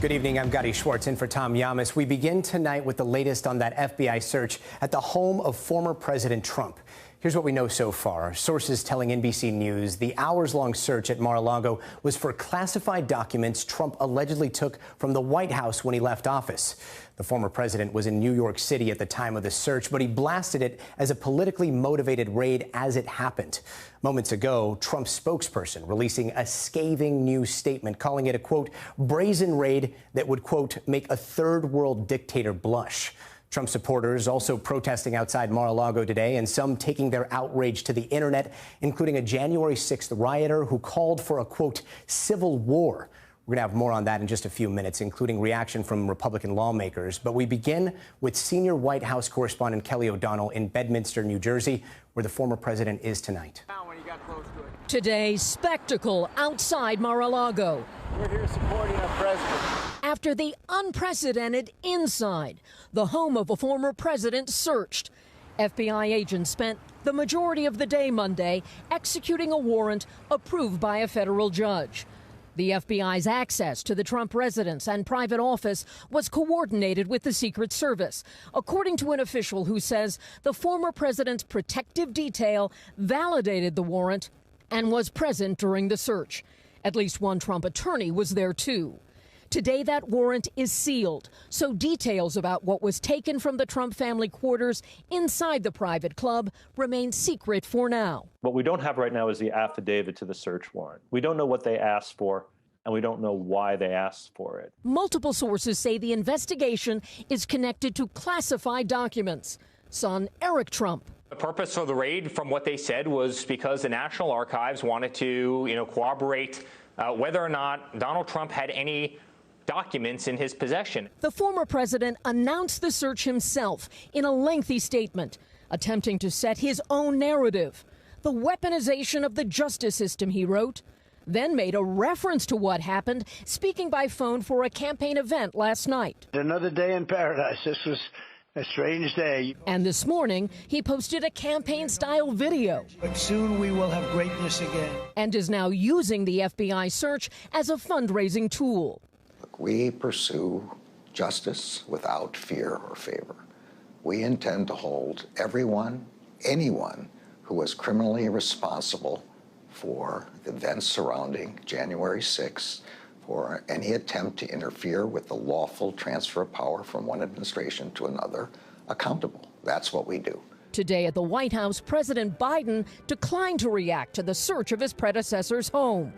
Good evening, I'm Gotti Schwartz in for Tom Llamas. We begin tonight with the latest on that FBI search at the home of former President Trump. Here's what we know so far. Sources telling NBC News the hours-long search at Mar-a-Lago was for classified documents Trump allegedly took from the White House when he left office. The former president was in New York City at the time of the search, but he blasted it as a politically motivated raid as it happened. Moments ago, Trump's spokesperson releasing a scathing new statement, calling it a, quote, brazen raid that would, quote, make a third world dictator blush. Trump supporters also protesting outside Mar-a-Lago today, and some taking their outrage to the internet, including a January 6th rioter who called for a, quote, civil war. We're going to have more on that in just a few minutes, including reaction from Republican lawmakers. But we begin with senior White House correspondent Kelly O'Donnell in Bedminster, New Jersey, where the former president is tonight. Today's spectacle outside Mar-a-Lago. We're here supporting our president. After the unprecedented inside, the home of a former president searched. FBI agents spent the majority of the day Monday executing a warrant approved by a federal judge. The FBI's access to the Trump residence and private office was coordinated with the Secret Service, according to an official who says the former president's protective detail validated the warrant and was present during the search. At least one Trump attorney was there, too. Today, that warrant is sealed, so details about what was taken from the Trump family quarters inside the private club remain secret for now. What we don't have right now is the affidavit to the search warrant. We don't know what they asked for, and we don't know why they asked for it. Multiple sources say the investigation is connected to classified documents. Son Eric Trump. The purpose of the raid, from what they said, was because the National Archives wanted to, corroborate whether or not Donald Trump had any documents in his possession. The former president announced the search himself in a lengthy statement, attempting to set his own narrative. The weaponization of the justice system, he wrote, then made a reference to what happened, speaking by phone for a campaign event last night. Another day in paradise. This was a strange day. And this morning, he posted a campaign-style video. But soon we will have greatness again. And is now using the FBI search as a fundraising tool. We pursue justice without fear or favor. We intend to hold anyone who was criminally responsible for the events surrounding January 6th, for any attempt to interfere with the lawful transfer of power from one administration to another, accountable. That's what we do. Today at the White House, President Biden declined to react to the search of his predecessor's home.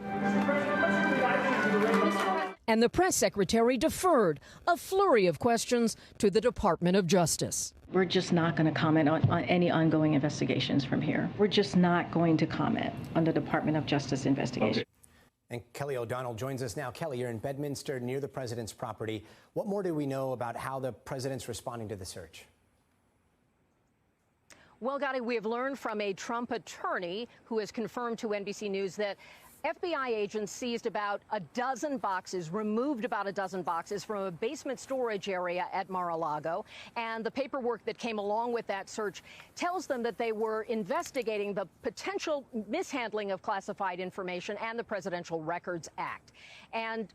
And the press secretary deferred a flurry of questions to the Department of Justice. We're just not going to comment on any ongoing investigations from here. We're just not going to comment on the Department of Justice investigation. Okay. And Kelly O'Donnell joins us now. Kelly, you're in Bedminster near the president's property. What more do we know about how the president's responding to the search? Well, Gotti, we have learned from a Trump attorney who has confirmed to NBC News that FBI agents seized about a dozen boxes, removed about a dozen boxes from a basement storage area at Mar-a-Lago. And the paperwork that came along with that search tells them that they were investigating the potential mishandling of classified information and the Presidential Records Act. And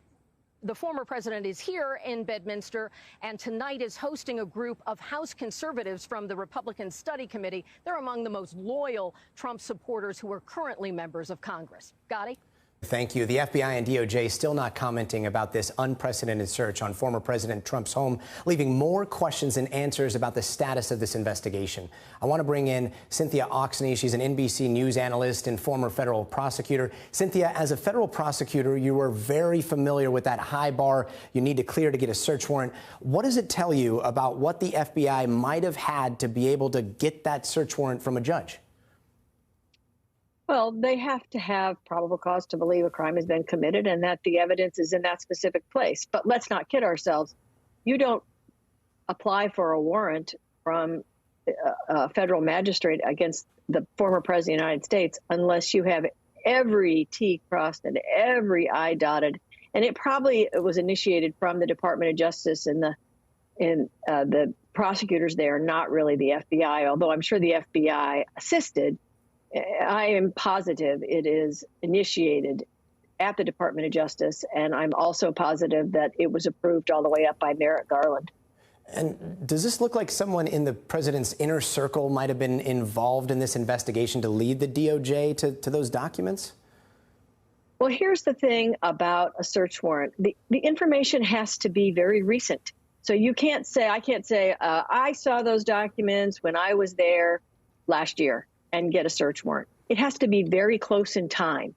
the former president is here in Bedminster, and tonight is hosting a group of House conservatives from the Republican Study Committee. They're among the most loyal Trump supporters who are currently members of Congress. Gotti? Thank you. The FBI and DOJ still not commenting about this unprecedented search on former President Trump's home, leaving more questions and answers about the status of this investigation. I want to bring in Cynthia Oxney. She's an NBC News analyst and former federal prosecutor. Cynthia, as a federal prosecutor, you are very familiar with that high bar you need to clear to get a search warrant. What does it tell you about what the FBI might have had to be able to get that search warrant from a judge? Well, they have to have probable cause to believe a crime has been committed and that the evidence is in that specific place. But let's not kid ourselves. You don't apply for a warrant from a federal magistrate against the former president of the United States unless you have every T crossed and every I dotted. And it was initiated from the Department of Justice and the prosecutors there, not really the FBI, although I'm sure the FBI assisted. I am positive it is initiated at the Department of Justice, and I'm also positive that it was approved all the way up by Merrick Garland. And does this look like someone in the president's inner circle might have been involved in this investigation to lead the DOJ to those documents? Well, here's the thing about a search warrant. The information has to be very recent. So I can't say, I saw those documents when I was there last year and get a search warrant. It has to be very close in time.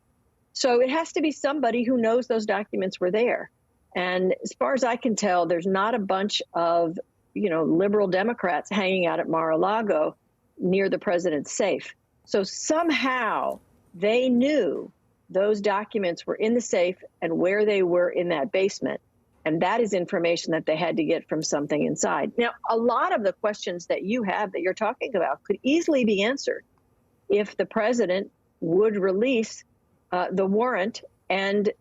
So it has to be somebody who knows those documents were there. And as far as I can tell, there's not a bunch of, liberal Democrats hanging out at Mar-a-Lago near the president's safe. So somehow they knew those documents were in the safe and where they were in that basement. And that is information that they had to get from something inside. Now, a lot of the questions that you have that you're talking about could easily be answered if the president would release the warrant and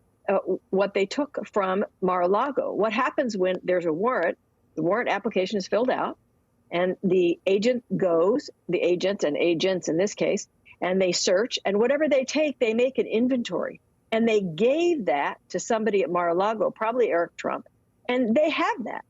what they took from Mar-a-Lago. What happens when there's a warrant? The warrant application is filled out, and the agent goes, the agent and agents in this case, and they search, and whatever they take, they make an inventory. And they gave that to somebody at Mar-a-Lago, probably Eric Trump, and they have that.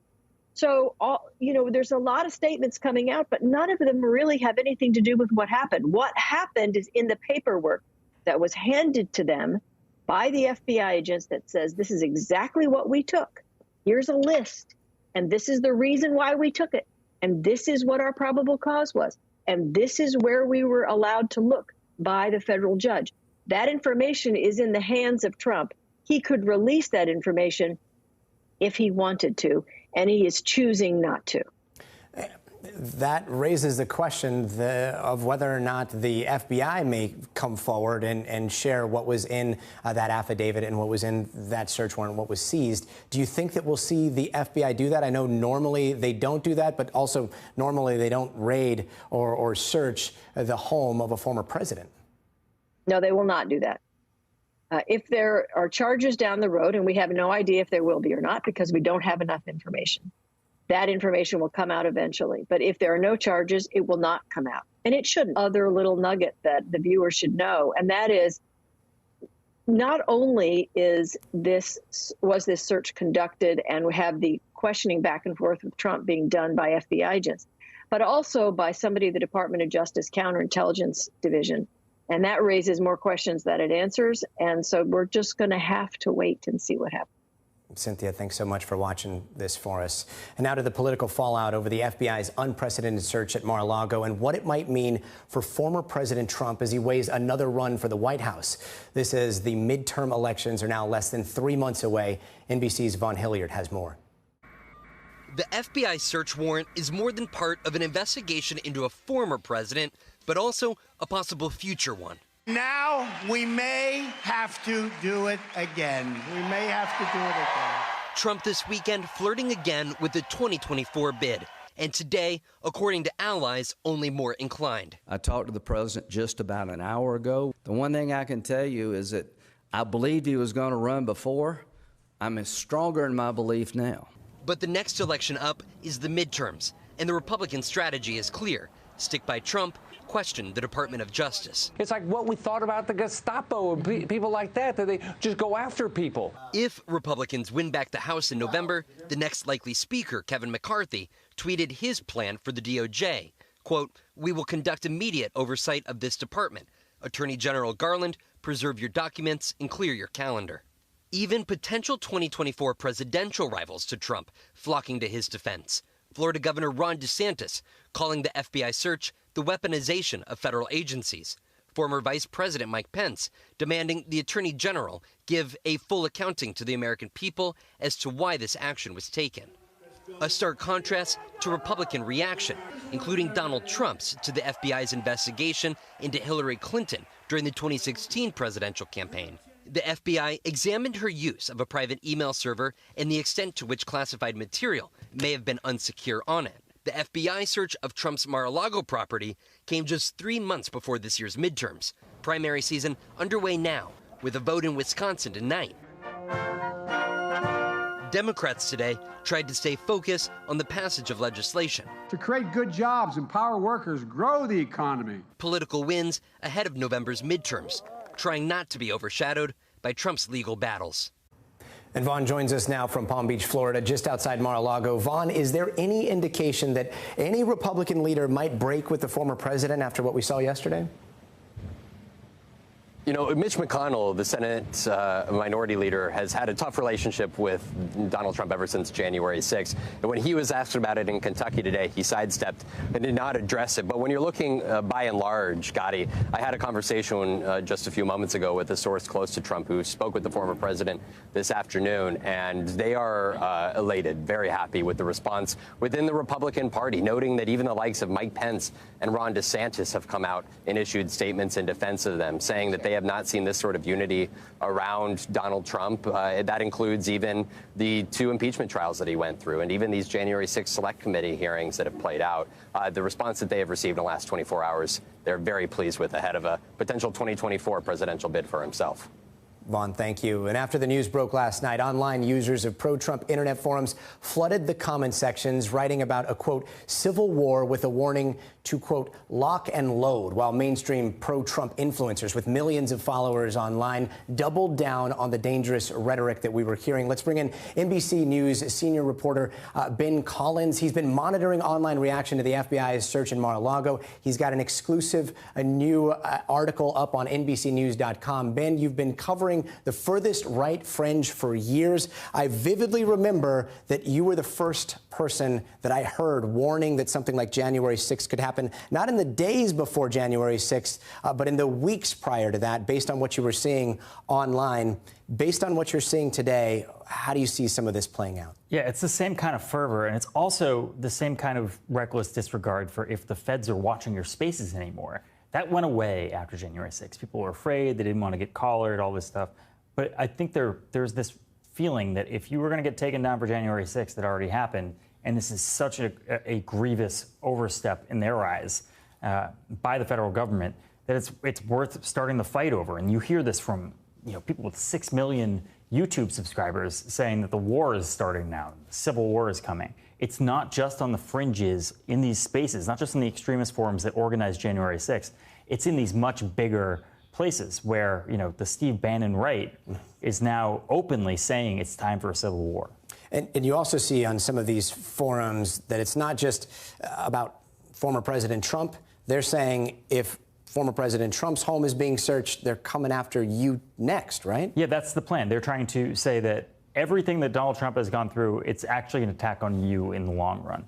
So, there's a lot of statements coming out, but none of them really have anything to do with what happened. What happened is in the paperwork that was handed to them by the FBI agents that says, this is exactly what we took. Here's a list, and this is the reason why we took it, and this is what our probable cause was, and this is where we were allowed to look by the federal judge. That information is in the hands of Trump. He could release that information if he wanted to, and he is choosing not to. That raises the question of whether or not the FBI may come forward and share what was in that affidavit and what was in that search warrant, what was seized. Do you think that we'll see the FBI do that? I know normally they don't do that, but also normally they don't raid or search the home of a former president. No, they will not do that. If there are charges down the road, and we have no idea if there will be or not because we don't have enough information, that information will come out eventually. But if there are no charges, it will not come out. And it shouldn't. Other little nugget that the viewer should know, and that is not only was this search conducted and we have the questioning back and forth with Trump being done by FBI agents, but also by somebody at the Department of Justice Counterintelligence Division. And that raises more questions than it answers. And so we're just going to have to wait and see what happens. Cynthia, thanks so much for watching this for us. And now to the political fallout over the FBI's unprecedented search at Mar-a-Lago and what it might mean for former President Trump as he weighs another run for the White House. This is the midterm elections are now less than 3 months away. NBC's Vaughn Hilliard has more. The FBI search warrant is more than part of an investigation into a former president, but also a possible future one. Now we may have to do it again. We may have to do it again. Trump this weekend flirting again with the 2024 bid. And today, according to allies, only more inclined. I talked to the president just about an hour ago. The one thing I can tell you is that I believed he was going to run before. I'm stronger in my belief now. But the next election up is the midterms, and the Republican strategy is clear. Stick by Trump, question the Department of Justice. It's like what we thought about the Gestapo and people like that they just go after people. If Republicans win back the House in November, the next likely speaker, Kevin McCarthy, tweeted his plan for the DOJ. Quote, "We will conduct immediate oversight of this department. Attorney General Garland, preserve your documents and clear your calendar." Even potential 2024 presidential rivals to Trump flocking to his defense. Florida Governor Ron DeSantis calling the FBI search the weaponization of federal agencies. Former Vice President Mike Pence demanding the Attorney General give a full accounting to the American people as to why this action was taken. A stark contrast to Republican reaction, including Donald Trump's to the FBI's investigation into Hillary Clinton during the 2016 presidential campaign. The FBI examined her use of a private email server and the extent to which classified material may have been unsecure on it. The FBI search of Trump's Mar-a-Lago property came just 3 months before this year's midterms. Primary season underway now, with a vote in Wisconsin tonight. Democrats today tried to stay focused on the passage of legislation. To create good jobs, empower workers, grow the economy. Political wins ahead of November's midterms, trying not to be overshadowed by Trump's legal battles. And Vaughn joins us now from Palm Beach, Florida, just outside Mar-a-Lago. Vaughn, is there any indication that any Republican leader might break with the former president after what we saw yesterday? You know, Mitch McConnell, the Senate minority leader, has had a tough relationship with Donald Trump ever since January 6th. And when he was asked about it in Kentucky today, he sidestepped and did not address it. But when you're looking by and large, Gotti, I had a conversation just a few moments ago with a source close to Trump who spoke with the former president this afternoon, and they are elated, very happy with the response within the Republican Party, noting that even the likes of Mike Pence and Ron DeSantis have come out and issued statements in defense of them, saying that they have not seen this sort of unity around Donald Trump. That includes even the 2 impeachment trials that he went through and even these January 6th Select Committee hearings that have played out. The response that they have received in the last 24 hours, they're very pleased with ahead of a potential 2024 presidential bid for himself. Vaughn, thank you. And after the news broke last night, online users of pro-Trump internet forums flooded the comment sections, writing about a, quote, civil war with a warning to, quote, lock and load, while mainstream pro-Trump influencers with millions of followers online doubled down on the dangerous rhetoric that we were hearing. Let's bring in NBC News senior reporter Ben Collins. He's been monitoring online reaction to the FBI's search in Mar-a-Lago. He's got an exclusive new article up on NBCNews.com. Ben, you've been covering the furthest right fringe for years. I vividly remember that you were the first person that I heard warning that something like January 6th could happen, not in the days before January 6th, but in the weeks prior to that, based on what you were seeing online. Based on what you're seeing today, how do you see some of this playing out? Yeah, it's the same kind of fervor, and it's also the same kind of reckless disregard for if the feds are watching your spaces anymore. That went away after January 6th. People were afraid, they didn't want to get collared, all this stuff. But I think there's this feeling that if you were going to get taken down for January 6th, that already happened, and this is such a grievous overstep in their eyes by the federal government, that it's worth starting the fight over. And you hear this from people with 6 million YouTube subscribers saying that the war is starting now, the civil war is coming. It's not just on the fringes in these spaces, not just in the extremist forums that organized January 6th. It's in these much bigger places where, the Steve Bannon right is now openly saying it's time for a civil war. And you also see on some of these forums that it's not just about former President Trump. They're saying if former President Trump's home is being searched, they're coming after you next, right? Yeah, that's the plan. They're trying to say that everything that Donald Trump has gone through, it's actually an attack on you in the long run.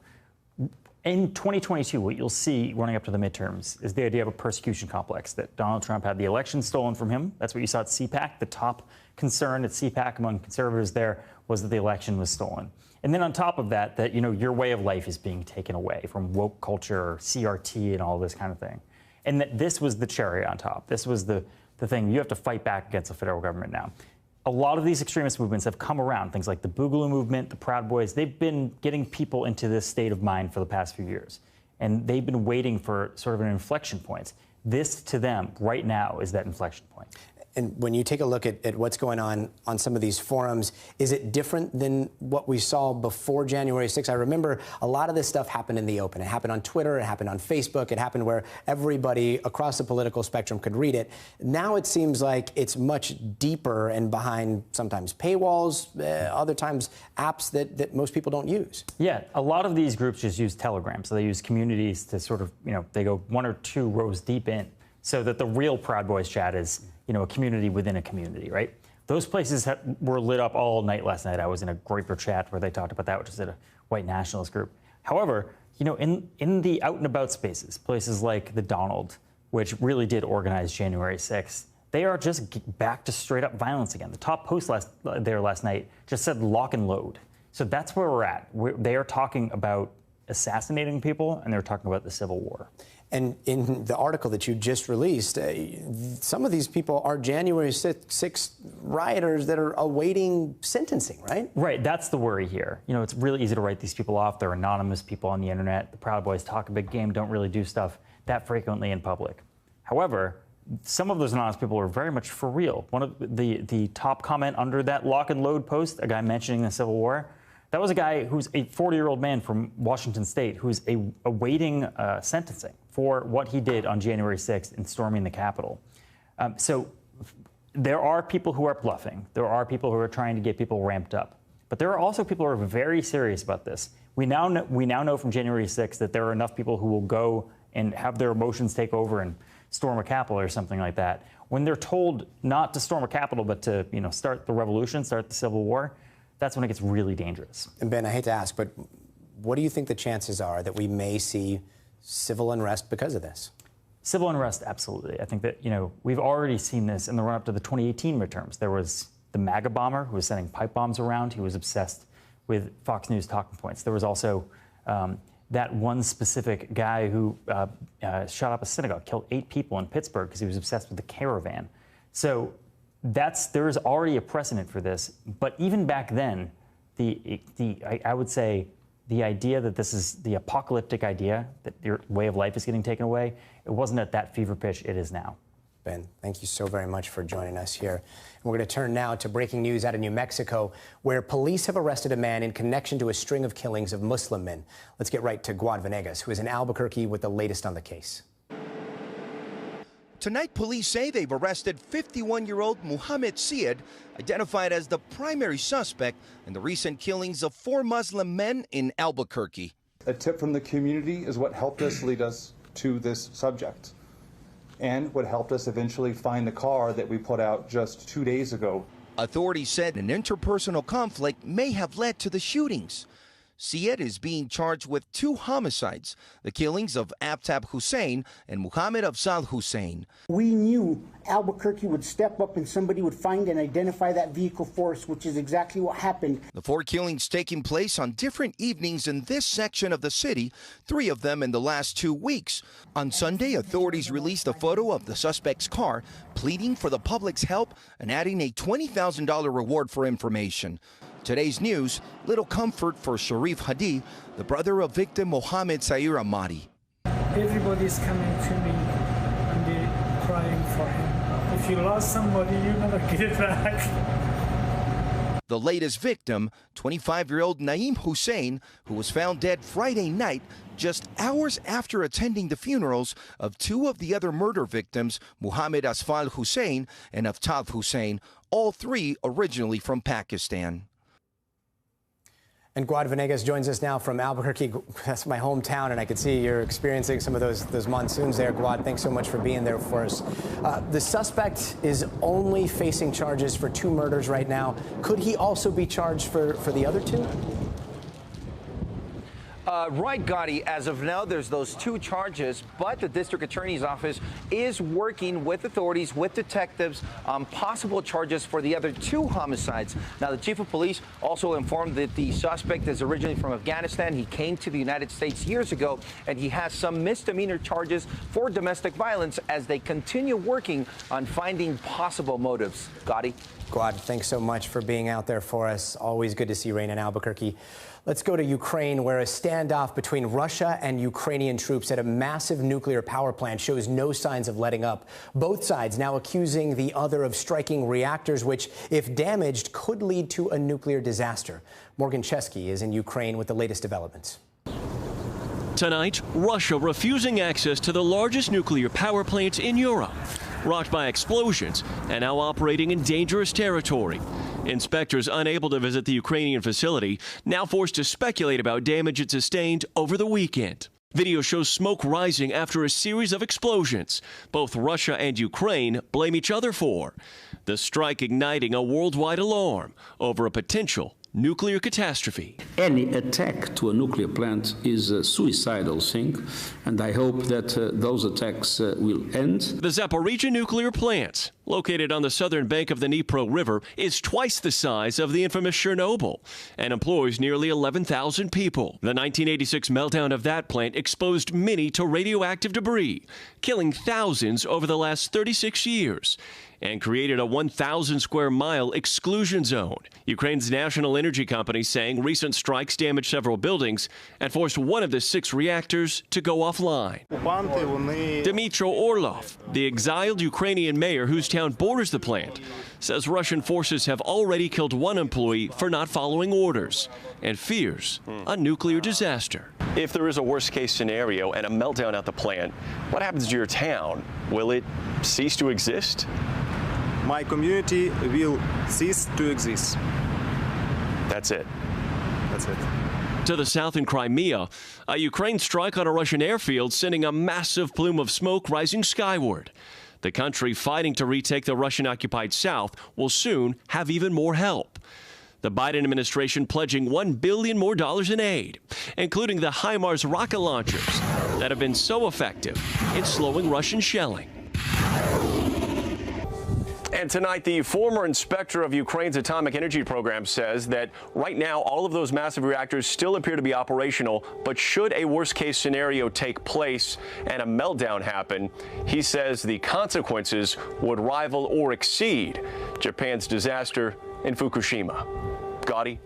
In 2022, what you'll see running up to the midterms is the idea of a persecution complex, that Donald Trump had the election stolen from him. That's what you saw at CPAC. The top concern at CPAC among conservatives there was that the election was stolen. And then on top of that, that, your way of life is being taken away from woke culture, CRT, and all this kind of thing. And that this was the cherry on top. This was the thing. You have to fight back against the federal government now. A lot of these extremist movements have come around, things like the Boogaloo movement, the Proud Boys. They've been getting people into this state of mind for the past few years. And they've been waiting for sort of an inflection point. This, to them, right now, is that inflection point. And when you take a look at what's going on some of these forums, is it different than what we saw before January 6th? I remember a lot of this stuff happened in the open. It happened on Twitter, it happened on Facebook, it happened where everybody across the political spectrum could read it. Now it seems like it's much deeper and behind sometimes paywalls, other times apps that most people don't use. Yeah, a lot of these groups just use Telegram. So they use communities to sort of, they go 1 or 2 rows deep in, so that the real Proud Boys chat is a community within a community, right? Those places were lit up all night last night. I was in a Groyper chat where they talked about that, which is at a white nationalist group. However, in the out and about spaces, places like the Donald, which really did organize January 6th, they are just back to straight up violence again. The top post there last night just said lock and load. So that's where we're at. They are talking about assassinating people, and they're talking about the Civil War. And in the article that you just released, some of these people are January 6th rioters that are awaiting sentencing, right? Right. That's the worry here. It's really easy to write these people off. They're anonymous people on the internet. The Proud Boys talk a big game, don't really do stuff that frequently in public. However, some of those anonymous people are very much for real. One of the top comment under that lock and load post, a guy mentioning the Civil War, that was a guy who's a 40-year-old man from Washington State who's awaiting sentencing for what he did on January 6th in storming the Capitol. So there are people who are bluffing. There are people who are trying to get people ramped up. But there are also people who are very serious about this. We now know from January 6th that there are enough people who will go and have their emotions take over and storm a Capitol or something like that. When they're told not to storm a Capitol, but to start the revolution, start the Civil War, that's when it gets really dangerous. And Ben, I hate to ask, but what do you think the chances are that we may see civil unrest because of this? Civil unrest, absolutely. I think that, we've already seen this in the run-up to the 2018 midterms. There was the MAGA bomber who was sending pipe bombs around. He was obsessed with Fox News talking points. There was also that one specific guy who shot up a synagogue, killed 8 people in Pittsburgh because he was obsessed with the caravan. So there is already a precedent for this. But even back then, I would say the idea that this is the apocalyptic idea, that your way of life is getting taken away, it wasn't at that fever pitch it is now. Ben, thank you so very much for joining us here. And we're going to turn now to breaking news out of New Mexico, where police have arrested a man in connection to a string of killings of Muslim men. Let's get right to Guad Venegas, who is in Albuquerque with the latest on the case. Tonight, police say they've arrested 51-year-old Muhammad Syed, identified as the primary suspect in the recent killings of 4 Muslim men in Albuquerque. A tip from the community is what helped us lead us to this subject, and what helped us eventually find the car that we put out just 2 days ago. Authorities said an interpersonal conflict may have led to the shootings. Syed is being charged with 2 homicides, the killings of Abtab Hussein and Muhammad Afzal Hussein. We knew Albuquerque would step up and somebody would find and identify that vehicle for us, which is exactly what happened. The 4 killings taking place on different evenings in this section of the city, 3 of them in the last 2 weeks. On Sunday, authorities released a photo of the suspect's car, pleading for the public's help and adding a $20,000 reward for information. Today's news, little comfort for Sharif Hadi, the brother of victim Mohammed Sair Ahmadi. Everybody's coming to me and they're crying for him. If you lost somebody, you never get it back. The latest victim, 25-year-old Naeem Hussein, who was found dead Friday night, just hours after attending the funerals of 2 of the other murder victims, Muhammad Asfal Hussein and Aftab Hussein, all 3 originally from Pakistan. And Guad Venegas joins us now from Albuquerque. That's my hometown, and I can see you're experiencing some of those monsoons there. Guad, thanks so much for being there for us. The suspect is only facing charges for 2 murders right now. Could he also be charged for the other 2? Right, Gotti. As of now, there's those 2 charges, but the district attorney's office is working with authorities, with detectives, on possible charges for the other 2 homicides. Now, the chief of police also informed that the suspect is originally from Afghanistan. He came to the United States years ago, and he has some misdemeanor charges for domestic violence as they continue working on finding possible motives. Gotti. Guad, thanks so much for being out there for us. Always good to see rain in Albuquerque. Let's go to Ukraine, where a standoff between Russia and Ukrainian troops at a massive nuclear power plant shows no signs of letting up. Both sides now accusing the other of striking reactors, which, if damaged, could lead to a nuclear disaster. Morgan Chesky is in Ukraine with the latest developments. Tonight, Russia refusing access to the largest nuclear power plant in Europe, rocked by explosions and now operating in dangerous territory. Inspectors unable to visit the Ukrainian facility, now forced to speculate about damage it sustained over the weekend. Video shows smoke rising after a series of explosions. Both Russia and Ukraine blame each other for. The strike igniting a worldwide alarm over a potential nuclear catastrophe. Any attack to a nuclear plant is a suicidal thing, and I hope that those attacks will end. The Zaporizhzhia nuclear plant, located on the southern bank of the Dnipro River, is twice the size of the infamous Chernobyl and employs nearly 11,000 people. The 1986 meltdown of that plant exposed many to radioactive debris, killing thousands over the last 36 years. And created a 1,000-square-mile exclusion zone. Ukraine's national energy company saying recent strikes damaged several buildings and forced one of the 6 reactors to go offline. Dmytro Orlov, the exiled Ukrainian mayor whose town borders the plant, says Russian forces have already killed 1 employee for not following orders and fears a nuclear disaster. If there is a worst-case scenario and a meltdown at the plant, what happens to your town? Will it cease to exist? my community will cease to exist. That's it. That's it. To the south in Crimea, a Ukraine strike on a Russian airfield sending a massive plume of smoke rising skyward. The country fighting to retake the Russian-occupied south will soon have even more help. The Biden administration pledging $1 billion more in aid, including the HIMARS rocket launchers that have been so effective in slowing Russian shelling. And tonight, the former inspector of Ukraine's atomic energy program says that right now, all of those massive reactors still appear to be operational. But should a worst-case scenario take place and a meltdown happen, he says the consequences would rival or exceed Japan's disaster in Fukushima. Gotti?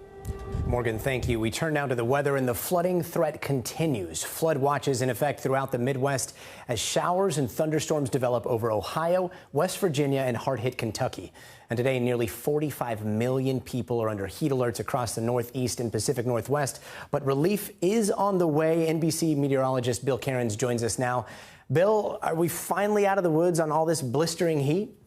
Morgan, thank you. We turn now to the weather, and the flooding threat continues. Flood watches in effect throughout the Midwest as showers and thunderstorms develop over Ohio, West Virginia, and hard-hit Kentucky. And today, nearly 45 million people are under heat alerts across the Northeast and Pacific Northwest. But relief is on the way. NBC meteorologist Bill Cairns joins us now. Bill, are we finally out of the woods on all this blistering heat?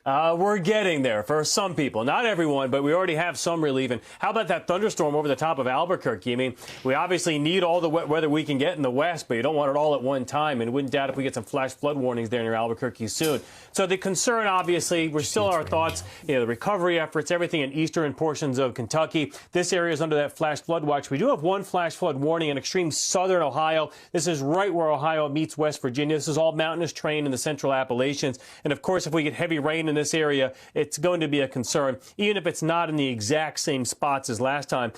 We're getting there for some people. Not everyone, but we already have some relief. And how about that thunderstorm over the top of Albuquerque? I mean, we obviously need all the wet weather we can get in the west, but you don't want it all at one time. And wouldn't doubt if we get some flash flood warnings there near Albuquerque soon. So the concern, obviously, we're still our thoughts, the recovery efforts, everything in eastern portions of Kentucky. This area is under that flash flood watch. We do have one flash flood warning in extreme southern Ohio. This is right where Ohio meets West Virginia. This is all mountainous terrain in the central Appalachians. And, of course, if we get heavy rain in this area, it's going to be a concern, even if it's not in the exact same spots as last time.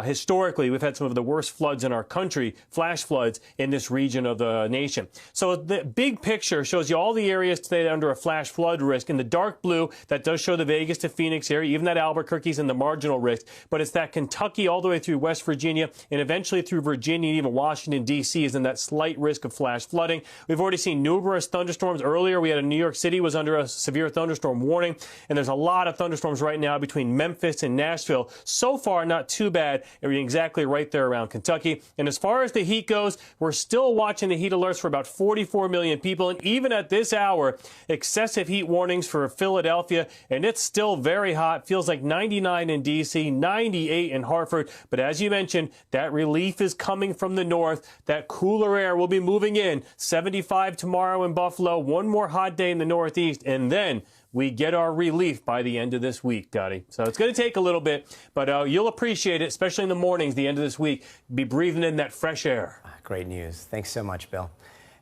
Historically, we've had some of the worst floods in our country, flash floods in this region of the nation. So the big picture shows you all the areas today under a flash flood risk. In the dark blue, that does show the Vegas to Phoenix area, even that Albuquerque's in the marginal risk. But it's that Kentucky all the way through West Virginia and eventually through Virginia and even Washington, D.C. is in that slight risk of flash flooding. We've already seen numerous thunderstorms. Earlier, we had New York City was under a severe thunderstorm warning. And there's a lot of thunderstorms right now between Memphis and Nashville. So far, not too bad. We're exactly right there around Kentucky. And as far as the heat goes, we're still watching the heat alerts for about 44 million people. And even at this hour, excessive heat warnings for Philadelphia. And it's still very hot. Feels like 99 in D.C., 98 in Hartford. But as you mentioned, that relief is coming from the north. That cooler air will be moving in. 75 tomorrow in Buffalo. One more hot day in the Northeast. And then we get our relief by the end of this week, Gotti. So it's going to take a little bit, but you'll appreciate it, especially in the mornings, the end of this week. Be breathing in that fresh air. Great news. Thanks so much, Bill.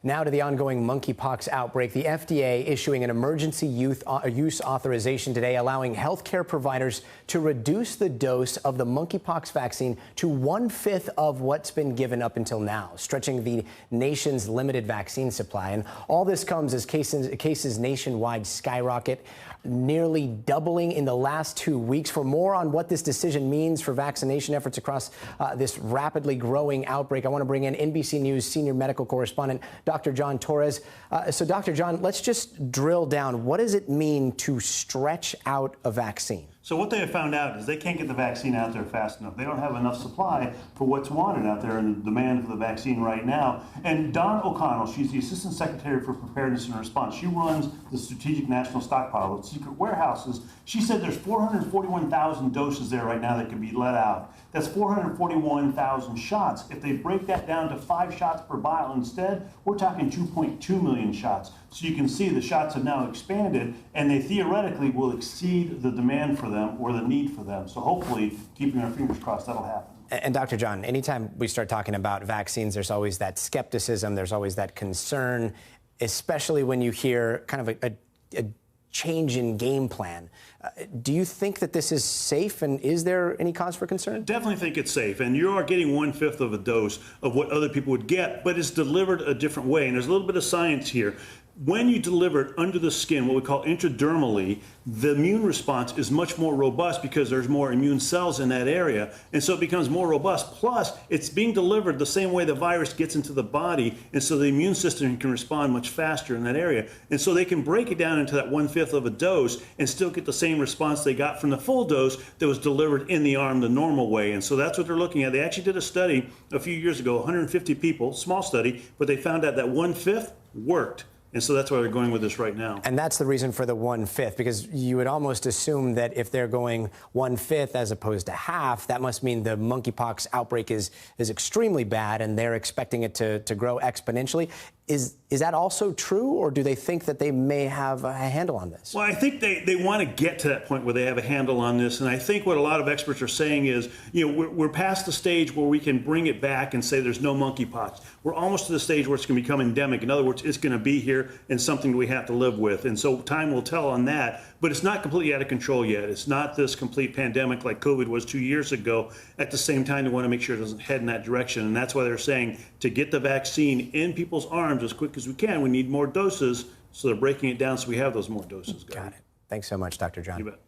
Now to the ongoing monkeypox outbreak. The FDA issuing an emergency use authorization today, allowing healthcare providers to reduce the dose of the monkeypox vaccine to 1/5 of what's been given up until now, stretching the nation's limited vaccine supply. And all this comes as cases nationwide skyrocket, nearly doubling in the last 2 weeks. For more on what this decision means for vaccination efforts across this rapidly growing outbreak, I want to bring in NBC News senior medical correspondent, Dr. John Torres. So, Dr. John, let's just drill down. What does it mean to stretch out a vaccine? So what they have found out is they can't get the vaccine out there fast enough. They don't have enough supply for what's wanted out there and the demand for the vaccine right now. And Dawn O'Connell, she's the Assistant Secretary for Preparedness and Response. She runs the Strategic National Stockpile, the secret warehouses. She said there's 441,000 doses there right now that can be let out. That's 441,000 shots. If they break that down to 5 shots per vial instead, we're talking 2.2 million shots. So you can see the shots have now expanded, and they theoretically will exceed the demand for them or the need for them. So hopefully, keeping our fingers crossed, that'll happen. And Dr. John, anytime we start talking about vaccines, there's always that skepticism, there's always that concern, especially when you hear kind of a change in game plan. Do you think that this is safe, and is there any cause for concern? Definitely think it's safe, and you are getting 1/5 of a dose of what other people would get, but it's delivered a different way, and there's a little bit of science here. When you deliver it under the skin, what we call intradermally, the immune response is much more robust because there's more immune cells in that area, and so it becomes more robust. Plus, it's being delivered the same way the virus gets into the body, and so the immune system can respond much faster in that area. And so they can break it down into that 1/5 of a dose and still get the same response they got from the full dose that was delivered in the arm the normal way. And so that's what they're looking at. They actually did a study a few years ago, 150 people, small study, but they found out that 1/5 worked. And so that's why they're going with this right now. And that's the reason for the 1/5, because you would almost assume that if they're going 1/5 as opposed to half, that must mean the monkeypox outbreak is extremely bad and they're expecting it to grow exponentially. Is that also true, or do they think that they may have a handle on this? Well, I think they want to get to that point where they have a handle on this. And I think what a lot of experts are saying is, we're past the stage where we can bring it back and say there's no monkeypox. We're almost to the stage where it's going to become endemic. In other words, it's going to be here and something we have to live with. And so time will tell on that. But it's not completely out of control yet. It's not this complete pandemic like COVID was 2 years ago. At the same time, they want to make sure it doesn't head in that direction. And that's why they're saying to get the vaccine in people's arms as quick as we can, we need more doses. So they're breaking it down so we have those more doses. Got it. Thanks so much, Dr. John. You bet.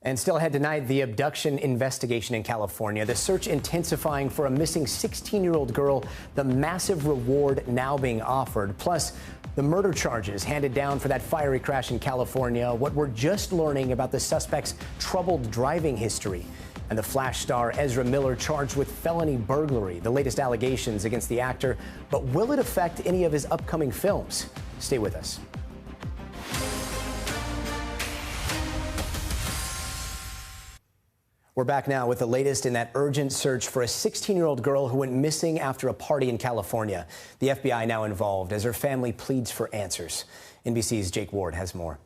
And still ahead tonight, the abduction investigation in California, the search intensifying for a missing 16-year-old girl, the massive reward now being offered, plus the murder charges handed down for that fiery crash in California, what we're just learning about the suspect's troubled driving history, and the Flash star Ezra Miller charged with felony burglary, the latest allegations against the actor. But will it affect any of his upcoming films? Stay with us. We're back now with the latest in that urgent search for a 16-year-old girl who went missing after a party in California. The FBI now involved as her family pleads for answers. NBC's Jake Ward has more.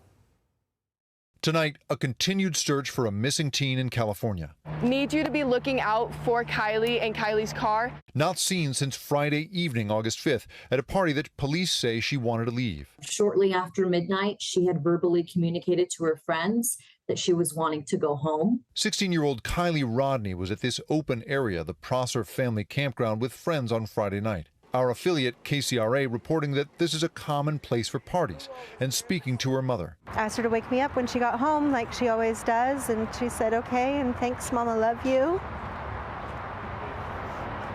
Tonight, a continued search for a missing teen in California. Need you to be looking out for Kylie and Kylie's car. Not seen since Friday evening, August 5th, at a party that police say she wanted to leave. Shortly after midnight, she had verbally communicated to her friends that she was wanting to go home. 16-year-old Kylie Rodney was at this open area, the Prosser family campground, with friends on Friday night. Our affiliate, KCRA, reporting that this is a common place for parties, and speaking to her mother. I asked her to wake me up when she got home, like she always does, and she said, okay, and thanks, Mama, love you.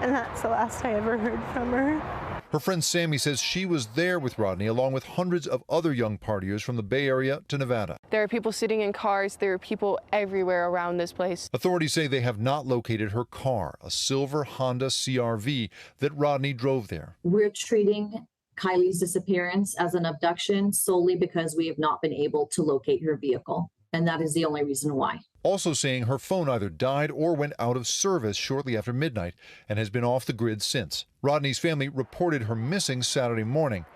And that's the last I ever heard from her. Her friend Sammy says she was there with Rodney, along with hundreds of other young partiers from the Bay Area to Nevada. There are people sitting in cars. There are people everywhere around this place. Authorities say they have not located her car, a silver Honda CR-V that Rodney drove there. We're treating Kylie's disappearance as an abduction solely because we have not been able to locate her vehicle. And that is the only reason why. Also saying her phone either died or went out of service shortly after midnight and has been off the grid since. Rodney's family reported her missing Saturday morning.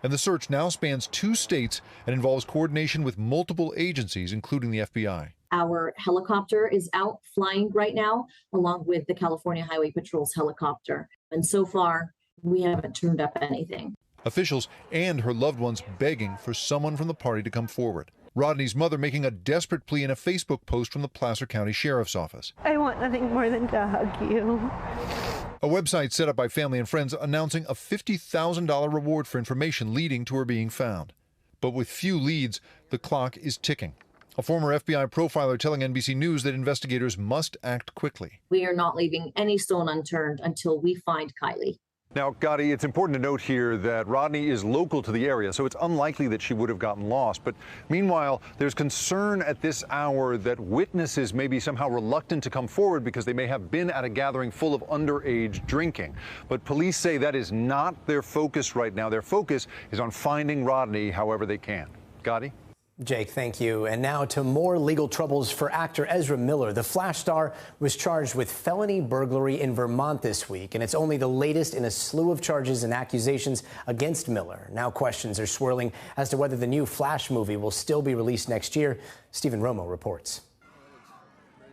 And the search now spans 2 states and involves coordination with multiple agencies, including the FBI. Our helicopter is out flying right now, along with the California Highway Patrol's helicopter. And so far, we haven't turned up anything. Officials and her loved ones begging for someone from the party to come forward. Rodney's mother making a desperate plea in a Facebook post from the Placer County Sheriff's Office. I want nothing more than to hug you. A website set up by family and friends announcing a $50,000 reward for information leading to her being found. But with few leads, the clock is ticking. A former FBI profiler telling NBC News that investigators must act quickly. We are not leaving any stone unturned until we find Kylie. Now, Gotti, it's important to note here that Rodney is local to the area, so it's unlikely that she would have gotten lost. But meanwhile, there's concern at this hour that witnesses may be somehow reluctant to come forward because they may have been at a gathering full of underage drinking. But police say that is not their focus right now. Their focus is on finding Rodney however they can. Gotti? Jake, thank you. And now to more legal troubles for actor Ezra Miller. The Flash star was charged with felony burglary in Vermont this week, and it's only the latest in a slew of charges and accusations against Miller. Now questions are swirling as to whether the new Flash movie will still be released next year. Stephen Romo reports.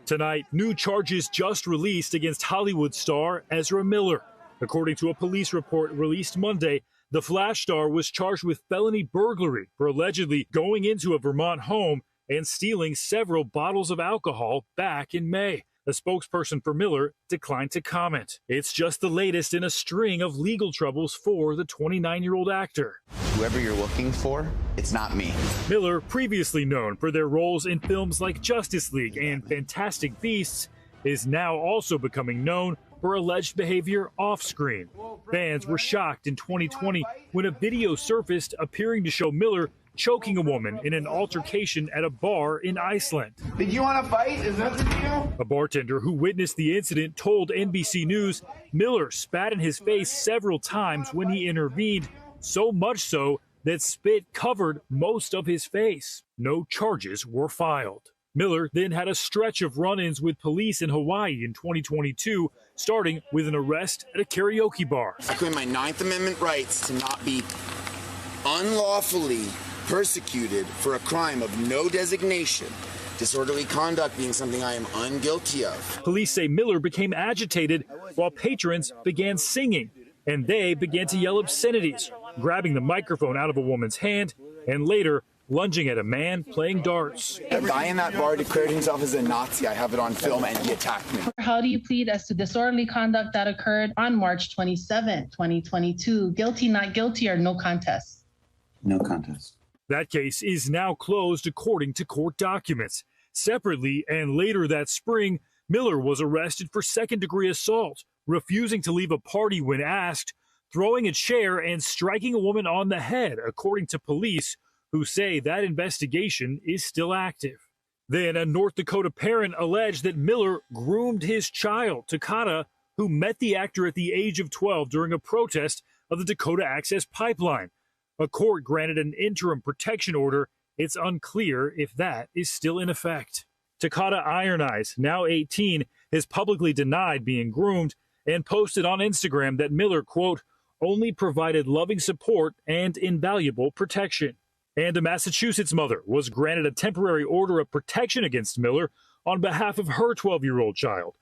Tonight, new charges just released against Hollywood star Ezra Miller. According to a police report released Monday, the Flash star was charged with felony burglary for allegedly going into a Vermont home and stealing several bottles of alcohol back in May. A spokesperson for Miller declined to comment. It's just the latest in a string of legal troubles for the 29-year-old actor. Whoever you're looking for, it's not me. Miller, previously known for their roles in films like Justice League and Fantastic Beasts, is now also becoming known for alleged behavior off-screen. Fans were shocked in 2020 when a video surfaced appearing to show Miller choking a woman in an altercation at a bar in Iceland. Did you want to fight? Is that the deal? A bartender who witnessed the incident told NBC News Miller spat in his face several times when he intervened, so much so that spit covered most of his face. No charges were filed. Miller then had a stretch of run-ins with police in Hawaii in 2022, starting with an arrest at a karaoke bar. I claim my 9th Amendment rights to not be unlawfully persecuted for a crime of no designation, disorderly conduct being something I am unguilty of. Police say Miller became agitated while patrons began singing, and they began to yell obscenities, grabbing the microphone out of a woman's hand and later lunging at a man playing darts. A guy in that bar declared himself as a Nazi. I have it on film, and he attacked me. How do you plead as to disorderly conduct that occurred on March 27, 2022? Guilty, not guilty, or no contest? No contest. That case is now closed according to court documents. Separately, and later that spring, Miller was arrested for second-degree assault, refusing to leave a party when asked, throwing a chair and striking a woman on the head, according to police, who say that investigation is still active. Then a North Dakota parent alleged that Miller groomed his child, Takata, who met the actor at the age of 12 during a protest of the Dakota Access Pipeline. A court granted an interim protection order. It's unclear if that is still in effect. Takata Iron Eyes, now 18, has publicly denied being groomed and posted on Instagram that Miller, quote, only provided loving support and invaluable protection. And a Massachusetts mother was granted a temporary order of protection against Miller on behalf of her 12-year-old child.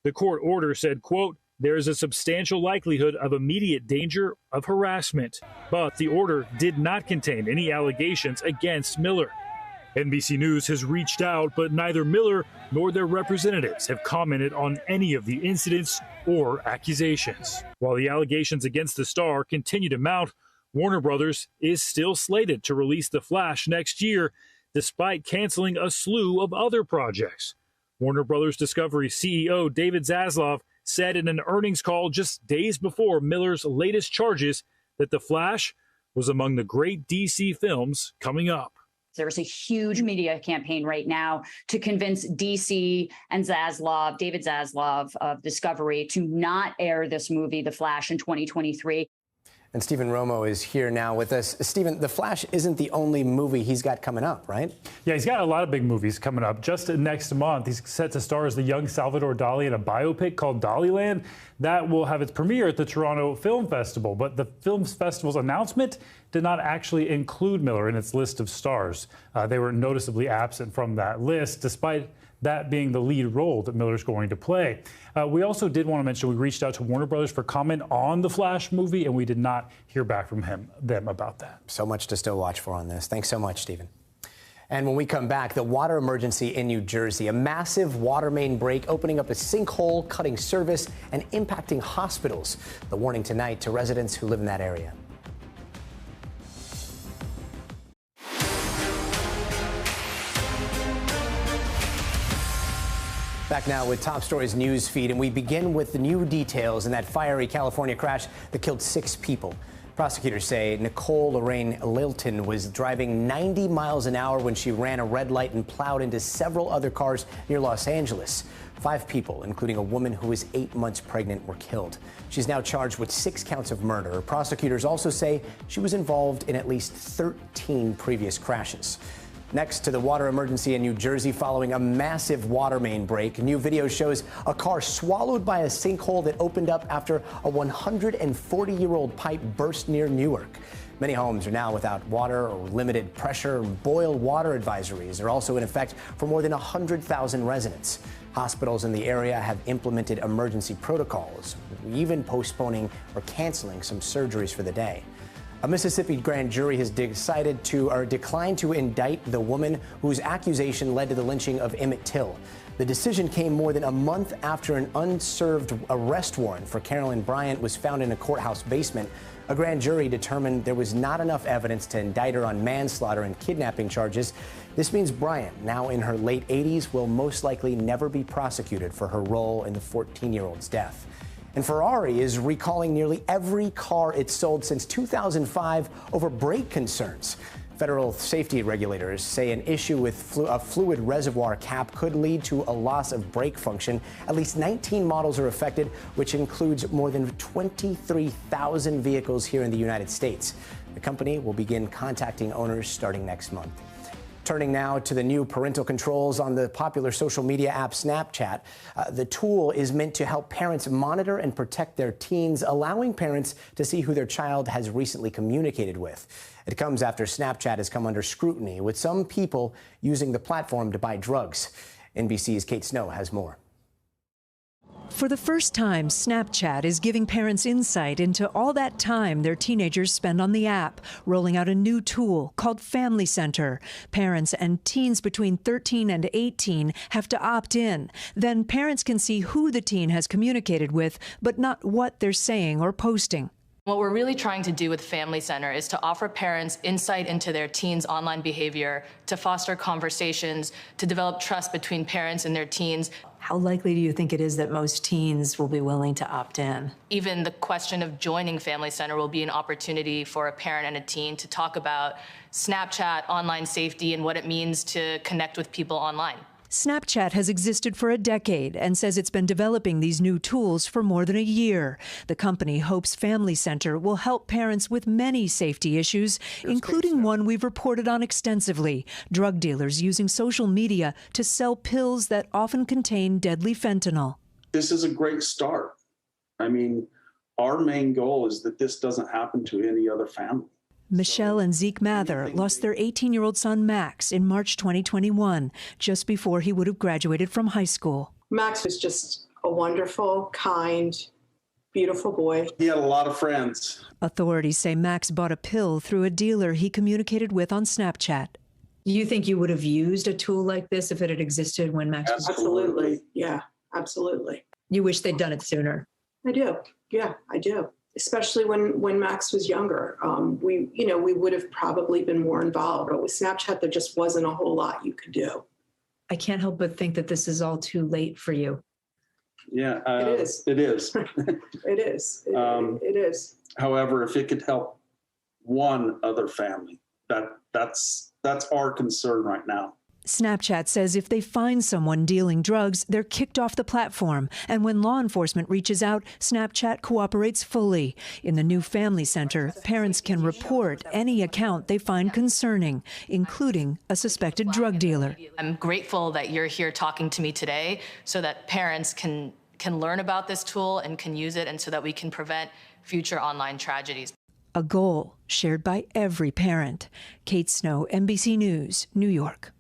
The court order said, quote, there is a substantial likelihood of immediate danger of harassment. But the order did not contain any allegations against Miller. NBC News has reached out, but neither Miller nor their representatives have commented on any of the incidents or accusations. While the allegations against the star continue to mount, Warner Brothers is still slated to release The Flash next year, despite canceling a slew of other projects. Warner Brothers Discovery CEO David Zaslav said in an earnings call just days before Miller's latest charges that The Flash was among the great DC films coming up. There's a huge media campaign right now to convince DC and Zaslav, David Zaslav of Discovery, to not air this movie, The Flash, in 2023. And Stephen Romo is here now with us. Stephen, The Flash isn't the only movie he's got coming up, right? Yeah, he's got a lot of big movies coming up. Just next month, he's set to star as the young Salvador Dali in a biopic called Daliland. That will have its premiere at the Toronto Film Festival. But the film festival's announcement did not actually include Miller in its list of stars. They were noticeably absent from that list, despite that being the lead role that Miller's going to play. We also did want to mention we reached out to Warner Brothers for comment on the Flash movie, and we did not hear back from them about that. So much to still watch for on this. Thanks so much, Stephen. And when we come back, the water emergency in New Jersey, a massive water main break opening up a sinkhole, cutting service, and impacting hospitals. The warning tonight to residents who live in that area. Back now with Top Stories news feed, and we begin with the new details in that fiery California crash that killed 6 people. Prosecutors say Nicole Lorraine Lilton was driving 90 miles an hour when she ran a red light and plowed into several other cars near Los Angeles. 5 people, including a woman who was 8 months pregnant, were killed. She's now charged with 6 counts of murder. Prosecutors also say she was involved in at least 13 previous crashes. Next to the water emergency in New Jersey following a massive water main break. New video shows a car swallowed by a sinkhole that opened up after a 140-year-old pipe burst near Newark. Many homes are now without water or limited pressure. Boil water advisories are also in effect for more than 100,000 residents. Hospitals in the area have implemented emergency protocols, even postponing or canceling some surgeries for the day. A Mississippi grand jury has declined to indict the woman whose accusation led to the lynching of Emmett Till. The decision came more than a month after an unserved arrest warrant for Carolyn Bryant was found in a courthouse basement. A grand jury determined there was not enough evidence to indict her on manslaughter and kidnapping charges. This means Bryant, now in her late 80s, will most likely never be prosecuted for her role in the 14-year-old's death. And Ferrari is recalling nearly every car it sold since 2005 over brake concerns. Federal safety regulators say an issue with a fluid reservoir cap could lead to a loss of brake function. At least 19 models are affected, which includes more than 23,000 vehicles here in the United States. The company will begin contacting owners starting next month. Turning now to the new parental controls on the popular social media app Snapchat. The tool is meant to help parents monitor and protect their teens, allowing parents to see who their child has recently communicated with. It comes after Snapchat has come under scrutiny, with some people using the platform to buy drugs. NBC's Kate Snow has more. For the first time, Snapchat is giving parents insight into all that time their teenagers spend on the app, rolling out a new tool called Family Center. Parents and teens between 13 and 18 have to opt in. Then parents can see who the teen has communicated with, but not what they're saying or posting. What we're really trying to do with Family Center is to offer parents insight into their teens' online behavior, to foster conversations, to develop trust between parents and their teens. How likely do you think it is that most teens will be willing to opt in? Even the question of joining Family Center will be an opportunity for a parent and a teen to talk about Snapchat, online safety, and what it means to connect with people online. Snapchat has existed for a decade and says it's been developing these new tools for more than a year. The company hopes Family Center will help parents with many safety issues, including one we've reported on extensively: drug dealers using social media to sell pills that often contain deadly fentanyl. This is a great start. I mean, our main goal is that this doesn't happen to any other family. Michelle and Zeke Mather lost their 18-year-old son Max in March 2021, just before he would have graduated from high school. Max was just a wonderful, kind, beautiful boy. He had a lot of friends. Authorities say Max bought a pill through a dealer he communicated with on Snapchat. You think you would have used a tool like this if it had existed when Max was? Absolutely. Yeah, absolutely. You wish they'd done it sooner? I do. Yeah, I do. Especially when Max was younger. We would have probably been more involved. But with Snapchat, there just wasn't a whole lot you could do. I can't help but think that this is all too late for you. Yeah, it is. It is. It is. It is. However, if it could help one other family, that's our concern right now. Snapchat says if they find someone dealing drugs, they're kicked off the platform. And when law enforcement reaches out, Snapchat cooperates fully. In the new Family Center, parents can report any account they find concerning, including a suspected drug dealer. I'm grateful that you're here talking to me today so that parents can learn about this tool and can use it, and so that we can prevent future online tragedies. A goal shared by every parent. Kate Snow, NBC News, New York.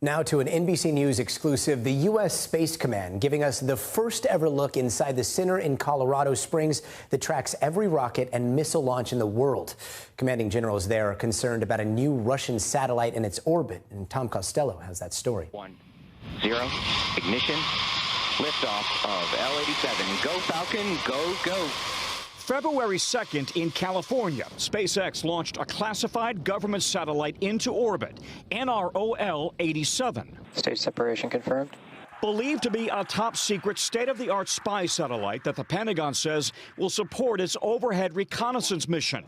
Now to an NBC News exclusive, the U.S. Space Command giving us the first ever look inside the center in Colorado Springs that tracks every rocket and missile launch in the world. Commanding generals there are concerned about a new Russian satellite in its orbit, and Tom Costello has that story. 1, 0, ignition, liftoff of L-87. Go Falcon, go, go. February 2nd in California, SpaceX launched a classified government satellite into orbit, NROL-87. Stage separation confirmed. Believed to be a top-secret, state-of-the-art spy satellite that the Pentagon says will support its overhead reconnaissance mission.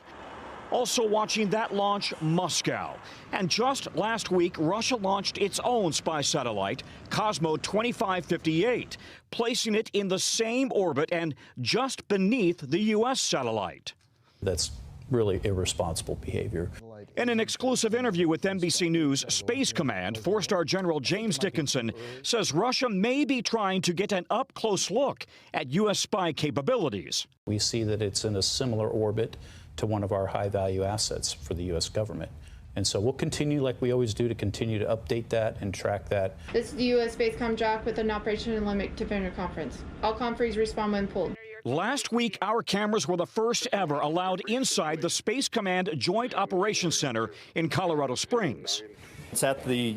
Also watching that launch, Moscow. And just last week, Russia launched its own spy satellite, Cosmo 2558, placing it in the same orbit and just beneath the U.S. satellite. That's really irresponsible behavior. In an exclusive interview with NBC News, Space Command, 4-star General James Dickinson says Russia may be trying to get an up-close look at U.S. spy capabilities. We see that it's in a similar orbit to one of our high-value assets for the U.S. government. And so we'll continue, like we always do, to continue to update that and track that. This is the U.S. Spacecom Jack with an Operation Limit Defender Conference. All conferees respond when pulled. Last week, our cameras were the first ever allowed inside the Space Command Joint Operations Center in Colorado Springs. It's at the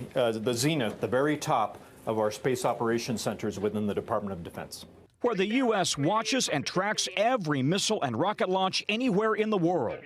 zenith, the very top of our space operations centers within the Department of Defense, where the U.S. watches and tracks every missile and rocket launch anywhere in the world.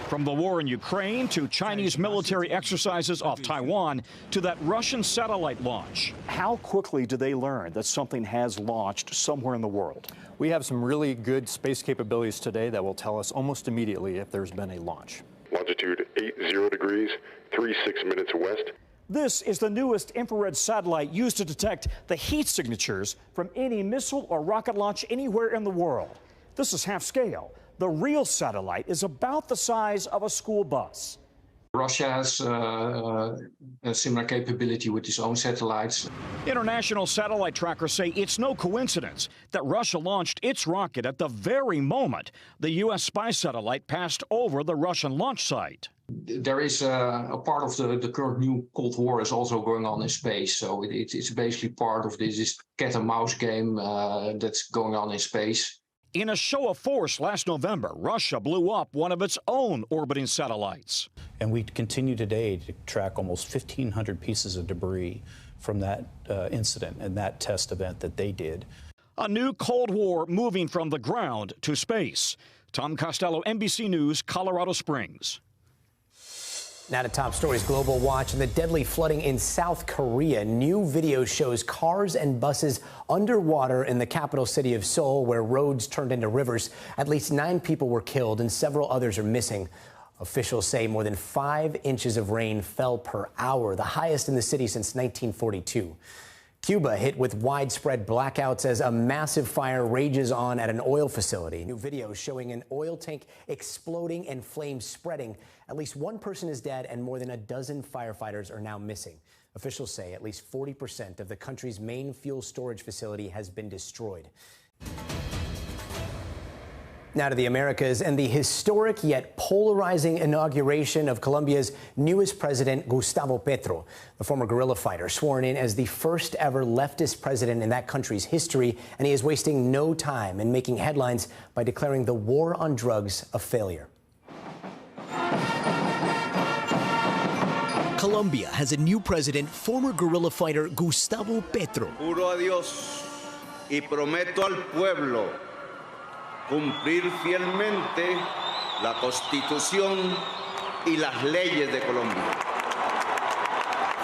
From the war in Ukraine to Chinese military exercises off Taiwan to that Russian satellite launch. How quickly do they learn that something has launched somewhere in the world? We have some really good space capabilities today that will tell us almost immediately if there's been a launch. Longitude 80 degrees, 36 minutes west. This is the newest infrared satellite used to detect the heat signatures from any missile or rocket launch anywhere in the world. This is half scale, The real satellite is about the size of a school bus. Russia has a similar capability with its own satellites. International satellite trackers say it's no coincidence that Russia launched its rocket at the very moment the U.S. spy satellite passed over the Russian launch site. There is a part of the current new Cold War is also going on in space. So it's basically part of this cat and mouse game that's going on in space. In a show of force last November, Russia blew up one of its own orbiting satellites. And we continue today to track almost 1,500 pieces of debris from that incident and that test event that they did. A new Cold War moving from the ground to space. Tom Costello, NBC News, Colorado Springs. Now to top stories, Global Watch, and the deadly flooding in South Korea. New video shows cars and buses underwater in the capital city of Seoul, where roads turned into rivers. At least 9 people were killed and several others are missing. Officials say more than 5 inches of rain fell per hour, the highest in the city since 1942. Cuba hit with widespread blackouts as a massive fire rages on at an oil facility. New videos showing an oil tank exploding and flames spreading. At least 1 person is dead and more than a dozen firefighters are now missing. Officials say at least 40% of the country's main fuel storage facility has been destroyed. Now to the Americas and the historic yet polarizing inauguration of Colombia's newest president, Gustavo Petro, the former guerrilla fighter, sworn in as the first ever leftist president in that country's history, and he is wasting no time in making headlines by declaring the war on drugs a failure. Colombia has a new president, former guerrilla fighter Gustavo Petro. Juro a Dios y prometo al pueblo cumplir fielmente la Constitución y las leyes de Colombia.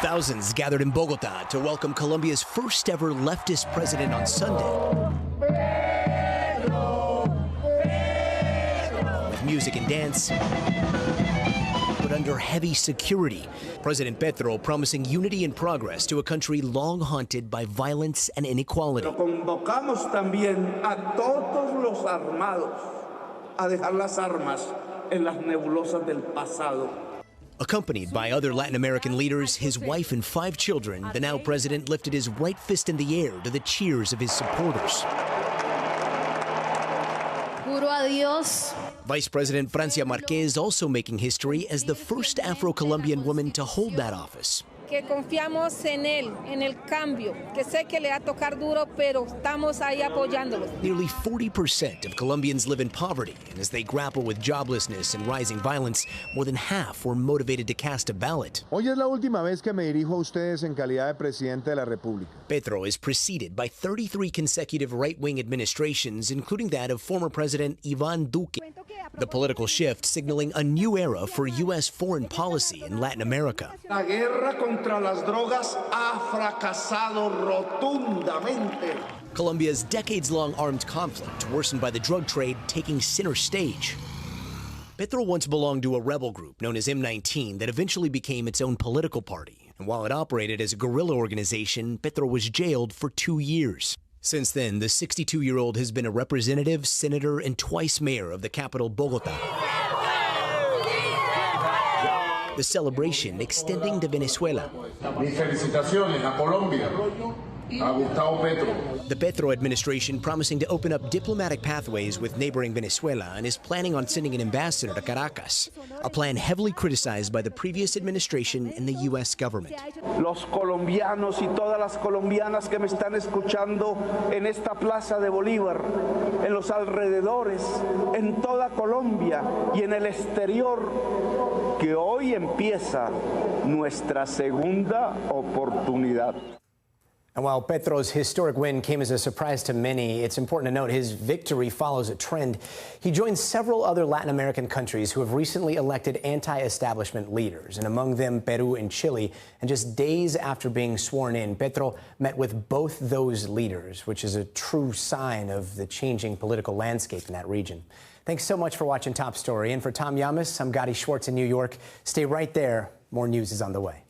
Thousands gathered in Bogota to welcome Colombia's first ever leftist president on Sunday. With music and dance, but under heavy security. President Petro promising unity and progress to a country long haunted by violence and inequality. Pero convocamos también a todos los armados a dejar las armas en las nebulosas del pasado. Accompanied by other Latin American leaders, his wife and 5 children, the now president lifted his right fist in the air to the cheers of his supporters. Juro a Dios. Vice President Francia Marquez also making history as the first Afro-Colombian woman to hold that office. Que confiamos en él, en el cambio, que sé que le va a tocar duro, pero estamos ahí apoyándolo. Nearly 40% of Colombians live in poverty, and as they grapple with joblessness and rising violence, more than half were motivated to cast a ballot. Hoy es la última vez que me dirijo a ustedes en calidad de presidente de la República. Petro is preceded by 33 consecutive right-wing administrations, including that of former President Iván Duque. The political shift signaling a new era for U.S. foreign policy in Latin America. La guerra contra las drogas ha fracasado rotundamente. Colombia's decades-long armed conflict, worsened by the drug trade, taking center stage. Petro once belonged to a rebel group known as M19 that eventually became its own political party. And while it operated as a guerrilla organization, Petro was jailed for 2 years. Since then, the 62-year-old has been a representative, senator, and twice mayor of the capital, Bogota. The celebration extending to Venezuela. Mis felicitaciones a Colombia, a Gustavo Petro. The Petro administration promising to open up diplomatic pathways with neighboring Venezuela and is planning on sending an ambassador to Caracas, a plan heavily criticized by the previous administration and the U.S. government. Los colombianos y todas las colombianas que me están escuchando en esta Plaza de Bolívar, en los alrededores, en toda Colombia y en el exterior, que hoy empieza nuestra segunda oportunidad. And while Petro's historic win came as a surprise to many, it's important to note his victory follows a trend. He joins several other Latin American countries who have recently elected anti-establishment leaders, and among them Peru and Chile. And just days after being sworn in, Petro met with both those leaders, which is a true sign of the changing political landscape in that region. Thanks so much for watching Top Story. And for Tom Llamas, I'm Gotti Schwartz in New York. Stay right there. More news is on the way.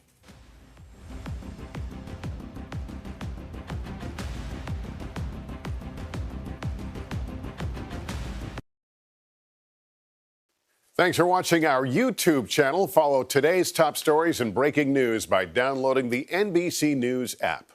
Thanks for watching our YouTube channel. Follow today's top stories and breaking news by downloading the NBC News app.